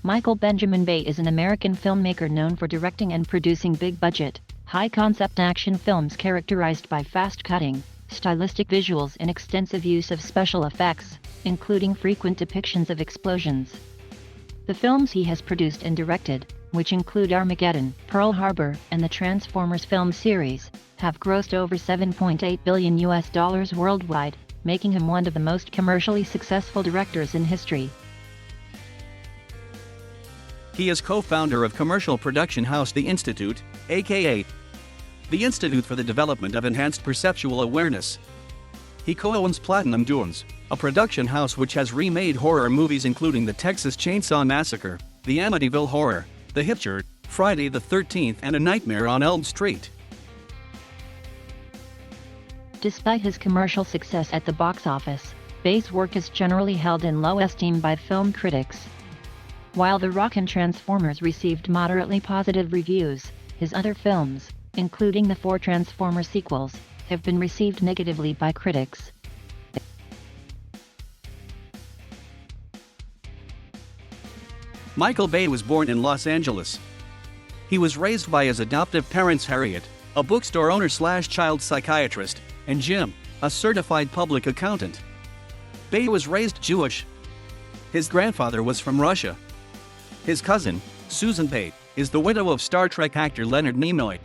Michael Benjamin Bay is an American filmmaker known for directing and producing big-budget, high-concept action films characterized by fast-cutting, stylistic visuals and extensive use of special effects, including frequent depictions of explosions. The films he has produced and directed, which include Armageddon, Pearl Harbor, and the Transformers film series, have grossed over $7.8 billion worldwide, making him one of the most commercially successful directors in history. He is co-founder of commercial production house The Institute, aka the Institute for the Development of Enhanced Perceptual Awareness. He co-owns Platinum Dunes, a production house which has remade horror movies including The Texas Chainsaw Massacre, The Amityville Horror, The Hitcher, Friday the 13th and A Nightmare on Elm Street. Despite his commercial success at the box office, Bay's work is generally held in low esteem by film critics. While The Rock and Transformers received moderately positive reviews, his other films, including the 4 Transformers sequels, have been received negatively by critics. Michael Bay was born in Los Angeles. He was raised by his adoptive parents Harriet, a bookstore owner/child psychiatrist, and Jim, a certified public accountant. Bay was raised Jewish. His grandfather was from Russia. His cousin, Susan Bay, is the widow of Star Trek actor Leonard Nimoy.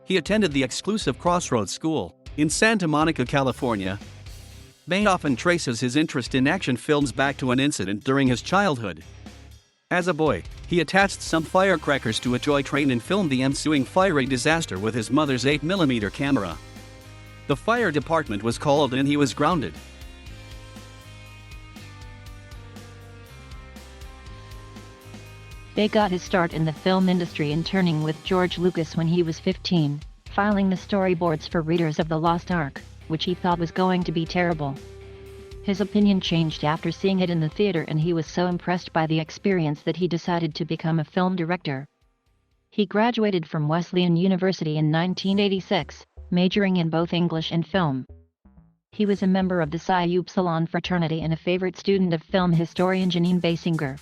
He attended the exclusive Crossroads School in Santa Monica, California. Bay often traces his interest in action films back to an incident during his childhood. As a boy, he attached some firecrackers to a toy train and filmed the ensuing fiery disaster with his mother's 8mm camera. The fire department was called and he was grounded. Bay got his start in the film industry interning with George Lucas when he was 15, filing the storyboards for Raiders of the Lost Ark, which he thought was going to be terrible. His opinion changed after seeing it in the theater and he was so impressed by the experience that he decided to become a film director. He graduated from Wesleyan University in 1986, majoring in both English and film. He was a member of the Psi Upsilon fraternity and a favorite student of film historian Janine Basinger.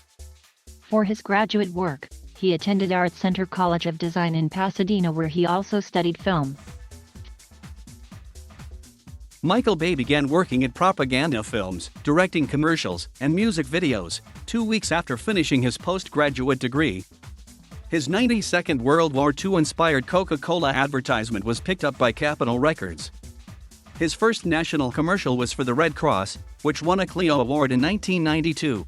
For his graduate work, he attended Art Center College of Design in Pasadena where he also studied film. Michael Bay began working at propaganda films, directing commercials, and music videos, 2 weeks after finishing his postgraduate degree. His 90-second World War II-inspired Coca-Cola advertisement was picked up by Capitol Records. His first national commercial was for the Red Cross, which won a Clio Award in 1992.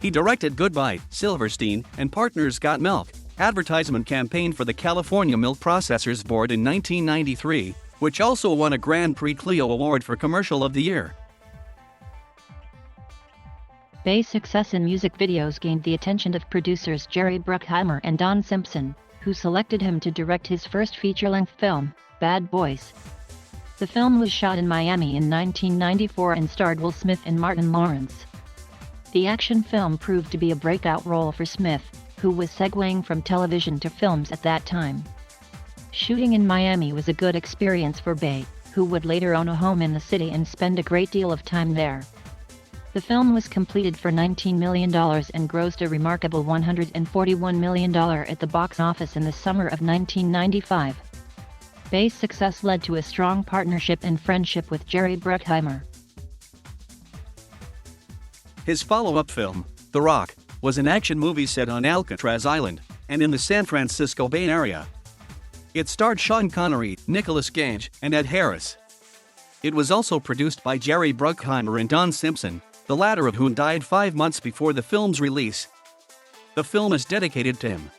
He directed Goodbye, Silverstein, and Partners Got Milk, advertisement campaign for the California Milk Processors Board in 1993, which also won a Grand Prix Clio Award for Commercial of the Year. Bay's success in music videos gained the attention of producers Jerry Bruckheimer and Don Simpson, who selected him to direct his first feature-length film, Bad Boys. The film was shot in Miami in 1994 and starred Will Smith and Martin Lawrence. The action film proved to be a breakout role for Smith, who was segueing from television to films at that time. Shooting in Miami was a good experience for Bay, who would later own a home in the city and spend a great deal of time there. The film was completed for $19 million and grossed a remarkable $141 million at the box office in the summer of 1995. Bay's success led to a strong partnership and friendship with Jerry Bruckheimer. His follow-up film, The Rock, was an action movie set on Alcatraz Island and in the San Francisco Bay Area. It starred Sean Connery, Nicolas Cage, and Ed Harris. It was also produced by Jerry Bruckheimer and Don Simpson, the latter of whom died 5 months before the film's release. The film is dedicated to him.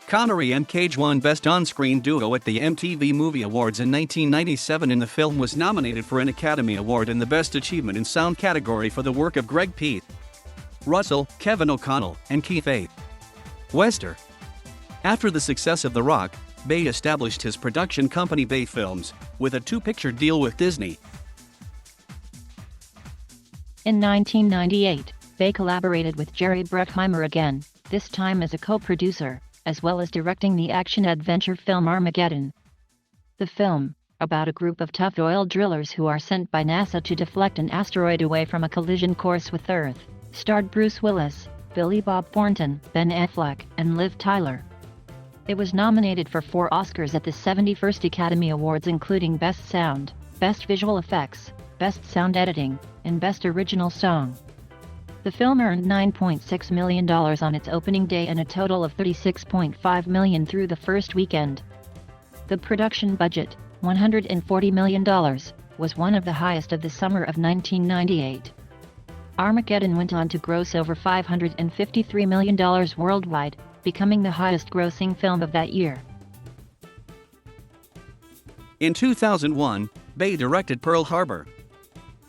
Connery and Cage won Best On-Screen Duo at the MTV Movie Awards in 1997 and the film was nominated for an Academy Award in the Best Achievement in Sound category for the work of Greg Pete, Russell, Kevin O'Connell, and Keith A. Wester. After the success of The Rock, Bay established his production company Bay Films, with a 2-picture deal with Disney. In 1998, Bay collaborated with Jerry Bruckheimer again, this time as a co-producer, as well as directing the action-adventure film Armageddon. The film, about a group of tough oil drillers who are sent by NASA to deflect an asteroid away from a collision course with Earth, starred Bruce Willis, Billy Bob Thornton, Ben Affleck, and Liv Tyler. It was nominated for 4 Oscars at the 71st Academy Awards, including Best Sound, Best Visual Effects, Best Sound Editing, and Best Original Song. The film earned $9.6 million on its opening day and a total of $36.5 million through the first weekend. The production budget, $140 million, was one of the highest of the summer of 1998. Armageddon went on to gross over $553 million worldwide, becoming the highest-grossing film of that year. In 2001, Bay directed Pearl Harbor.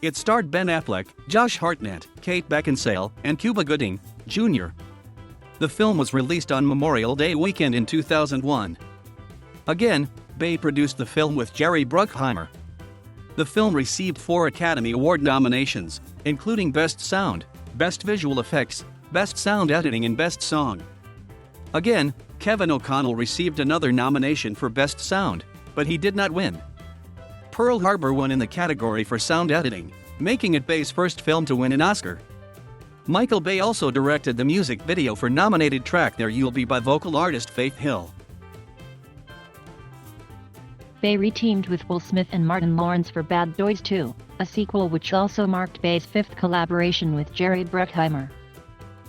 It starred Ben Affleck, Josh Hartnett, Kate Beckinsale, and Cuba Gooding, Jr. The film was released on Memorial Day weekend in 2001. Again, Bay produced the film with Jerry Bruckheimer. The film received 4 Academy Award nominations, including Best Sound, Best Visual Effects, Best Sound Editing, and Best Song. Again, Kevin O'Connell received another nomination for Best Sound, but he did not win. Pearl Harbor won in the category for Sound Editing, making it Bay's first film to win an Oscar. Michael Bay also directed the music video for nominated track There You'll Be by vocal artist Faith Hill. Bay reteamed with Will Smith and Martin Lawrence for Bad Boys 2, a sequel which also marked Bay's 5th collaboration with Jerry Bruckheimer.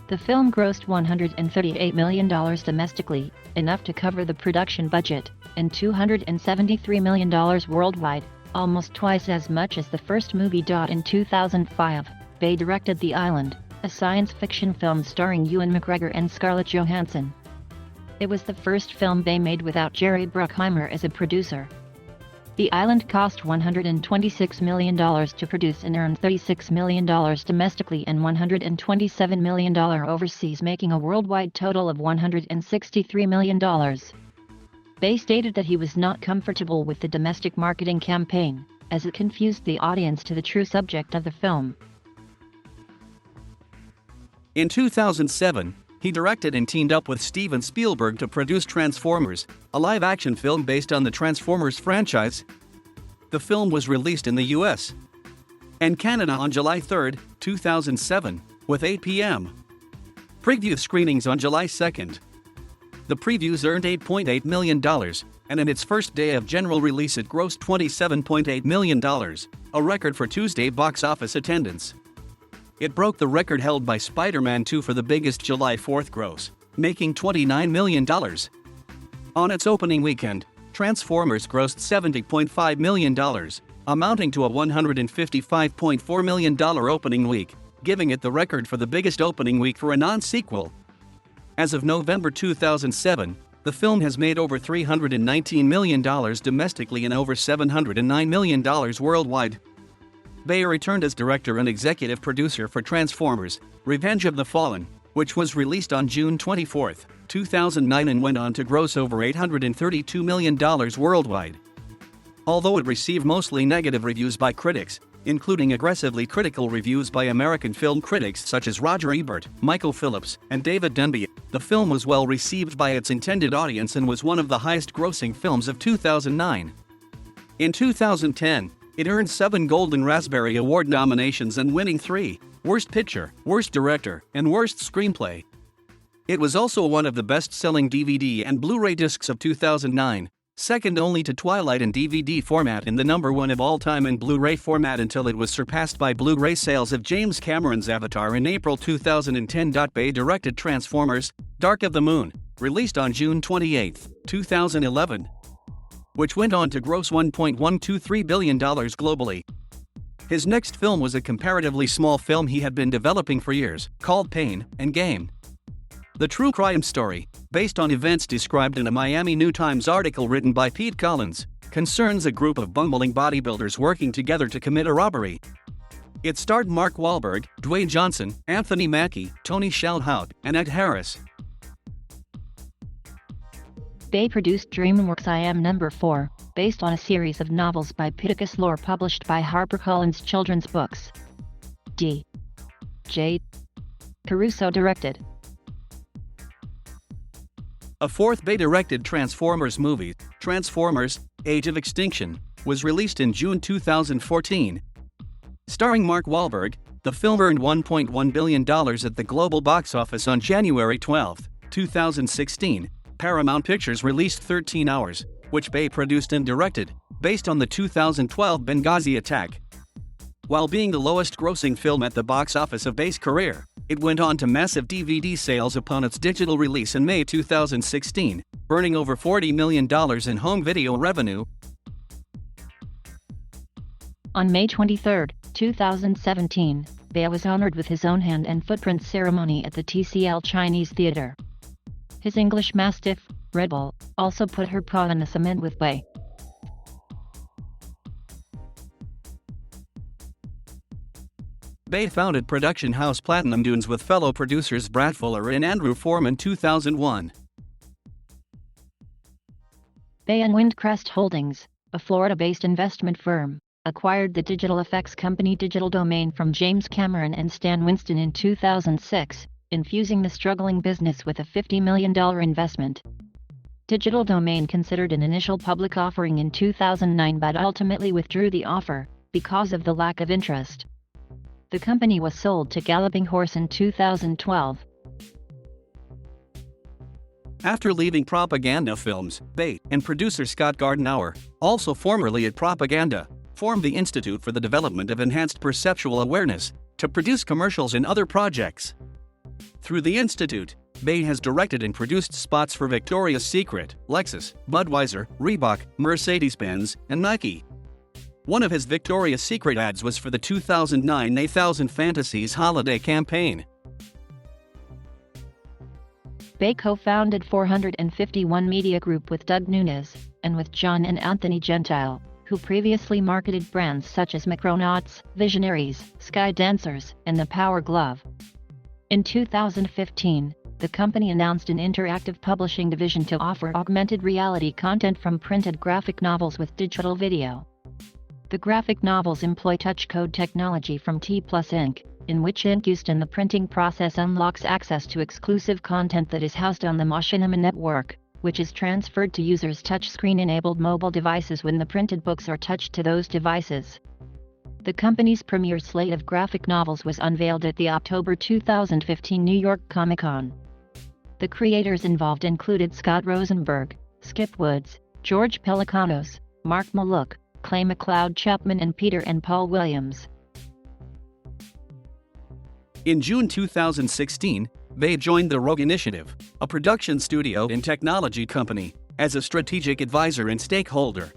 The film grossed $138 million domestically, enough to cover the production budget, and $273 million worldwide, almost twice as much as the first movie. In 2005, Bay directed The Island, a science fiction film starring Ewan McGregor and Scarlett Johansson. It was the first film Bay made without Jerry Bruckheimer as a producer. The Island cost $126 million to produce and earned $36 million domestically and $127 million overseas, making a worldwide total of $163 million. Bay stated that he was not comfortable with the domestic marketing campaign, as it confused the audience to the true subject of the film. In 2007, he directed and teamed up with Steven Spielberg to produce Transformers, a live-action film based on the Transformers franchise. The film was released in the US and Canada on July 3, 2007, with 8 p.m. preview screenings on July 2nd. The previews earned $8.8 million, and in its first day of general release it grossed $27.8 million, a record for Tuesday box office attendance. It broke the record held by Spider-Man 2 for the biggest July 4th gross, making $29 million. On its opening weekend, Transformers grossed $70.5 million, amounting to a $155.4 million opening week, giving it the record for the biggest opening week for a non-sequel. As of November 2007, the film has made over $319 million domestically and over $709 million worldwide. Bay returned as director and executive producer for Transformers: Revenge of the Fallen, which was released on June 24, 2009 and went on to gross over $832 million worldwide. Although it received mostly negative reviews by critics, including aggressively critical reviews by American film critics such as Roger Ebert, Michael Phillips, and David Denby, the film was well received by its intended audience and was one of the highest-grossing films of 2009. In 2010, it earned 7 Golden Raspberry Award nominations and winning 3, Worst Picture, Worst Director, and Worst Screenplay. It was also one of the best-selling DVD and Blu-ray discs of 2009, second only to Twilight in DVD format and the number 1 of all time in Blu-ray format until it was surpassed by Blu-ray sales of James Cameron's Avatar in April 2010. Bay directed Transformers: Dark of the Moon, released on June 28, 2011. Which went on to gross $1.123 billion globally. His next film was a comparatively small film he had been developing for years, called Pain and Gain. The true crime story, based on events described in a Miami New Times article written by Pete Collins, concerns a group of bumbling bodybuilders working together to commit a robbery. It starred Mark Wahlberg, Dwayne Johnson, Anthony Mackie, Tony Shalhoub, and Ed Harris. Bay produced DreamWorks' I Am Number 4, based on a series of novels by Pittacus Lore published by HarperCollins Children's Books. D. J. Caruso directed. A fourth Bay-directed Transformers movie, Transformers: Age of Extinction, was released in June 2014. Starring Mark Wahlberg, The film earned $1.1 billion at the global box office on January 12, 2016. Paramount Pictures released 13 Hours, which Bay produced and directed, based on the 2012 Benghazi attack. While being the lowest-grossing film at the box office of Bay's career, it went on to massive DVD sales upon its digital release in May 2016, earning over $40 million in home video revenue. On May 23, 2017, Bay was honored with his own hand and footprint ceremony at the TCL Chinese Theatre. His English Mastiff, Red Bull, also put her paw on the cement with Bay. Bay founded production house Platinum Dunes with fellow producers Brad Fuller and Andrew Form in 2001. Bay and Windcrest Holdings, a Florida-based investment firm, acquired the digital effects company Digital Domain from James Cameron and Stan Winston in 2006, infusing the struggling business with a $50 million investment. Digital Domain considered an initial public offering in 2009 but ultimately withdrew the offer, because of the lack of interest. The company was sold to Galloping Horse in 2012. After leaving Propaganda Films, Bay and producer Scott Gardenauer, also formerly at Propaganda, formed the Institute for the Development of Enhanced Perceptual Awareness to produce commercials and other projects. Through the Institute, Bay has directed and produced spots for Victoria's Secret, Lexus, Budweiser, Reebok, Mercedes-Benz, and Nike. One of his Victoria's Secret ads was for the 2009 A1000 Fantasies holiday campaign. Bay co-founded 451 Media Group with Doug Nunes, and with John and Anthony Gentile, who previously marketed brands such as Micronauts, Visionaries, Sky Dancers, and the Power Glove. In 2015, the company announced an interactive publishing division to offer augmented reality content from printed graphic novels with digital video. The graphic novels employ touch code technology from T+ Ink, in which ink used in the printing process unlocks access to exclusive content that is housed on the Machinima network, which is transferred to users' touchscreen-enabled mobile devices when the printed books are touched to those devices. The company's premiere slate of graphic novels was unveiled at the October 2015 New York Comic-Con. The creators involved included Scott Rosenberg, Skip Woods, George Pelicanos, Mark Maluk, Clay McLeod Chapman and Peter and Paul Williams. In June 2016, Bay joined the Rogue Initiative, a production studio and technology company, as a strategic advisor and stakeholder.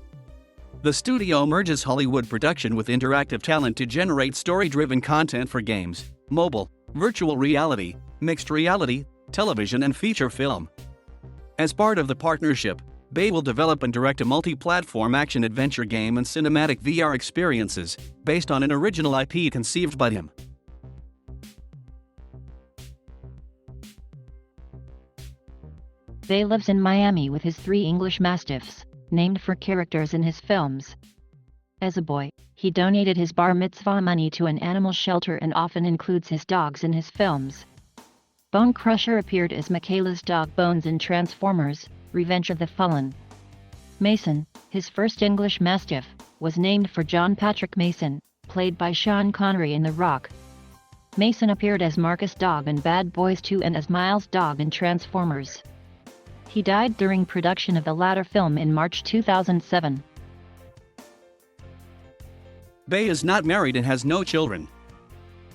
The studio merges Hollywood production with interactive talent to generate story-driven content for games, mobile, virtual reality, mixed reality, television and feature film. As part of the partnership, Bay will develop and direct a multi-platform action-adventure game and cinematic VR experiences, based on an original IP conceived by him. Bay lives in Miami with his 3 English Mastiffs, named for characters in his films. As a boy, he donated his bar mitzvah money to an animal shelter and often includes his dogs in his films. Bone Crusher appeared as Michaela's dog Bones in Transformers: Revenge of the Fallen. Mason, his first English Mastiff, was named for John Patrick Mason, played by Sean Connery in The Rock. Mason appeared as Marcus Dog in Bad Boys 2 and as Miles Dog in Transformers. He died during production of the latter film in March 2007. Bay is not married and has no children.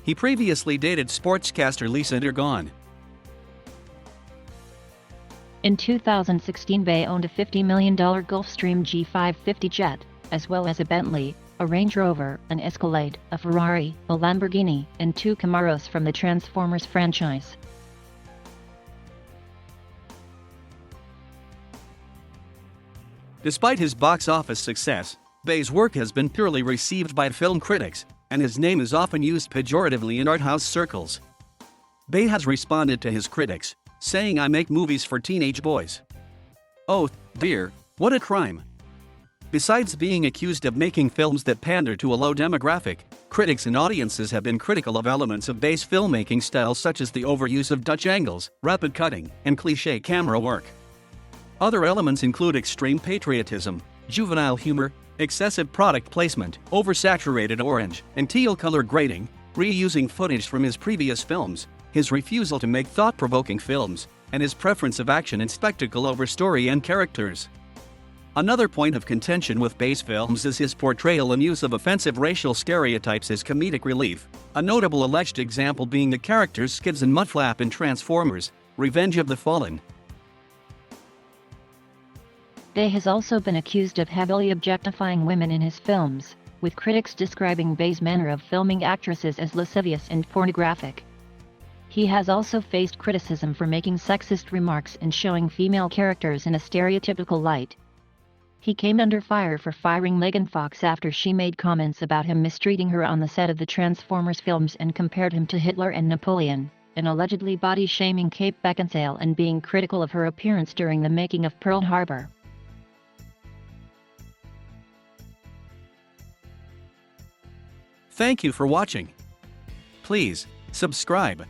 He previously dated sportscaster Lisa Dergon. In 2016, Bay owned a $50 million Gulfstream G550 jet, as well as a Bentley, a Range Rover, an Escalade, a Ferrari, a Lamborghini, and 2 Camaros from the Transformers franchise. Despite his box office success, Bay's work has been poorly received by film critics, and his name is often used pejoratively in art house circles. Bay has responded to his critics, saying, "I make movies for teenage boys. Oh, dear, what a crime." Besides being accused of making films that pander to a low demographic, critics and audiences have been critical of elements of Bay's filmmaking style such as the overuse of Dutch angles, rapid cutting, and cliché camera work. Other elements include extreme patriotism, juvenile humor, excessive product placement, oversaturated orange and teal color grading, reusing footage from his previous films, his refusal to make thought-provoking films, and his preference of action and spectacle over story and characters. Another point of contention with Bay's films is his portrayal and use of offensive racial stereotypes as comedic relief, a notable alleged example being the characters Skids and Mudflap in Transformers: Revenge of the Fallen. Bay has also been accused of heavily objectifying women in his films, with critics describing Bay's manner of filming actresses as lascivious and pornographic. He has also faced criticism for making sexist remarks and showing female characters in a stereotypical light. He came under fire for firing Megan Fox after she made comments about him mistreating her on the set of the Transformers films and compared him to Hitler and Napoleon, and allegedly body-shaming Kate Beckinsale and being critical of her appearance during the making of Pearl Harbor. Thank you for watching. Please subscribe.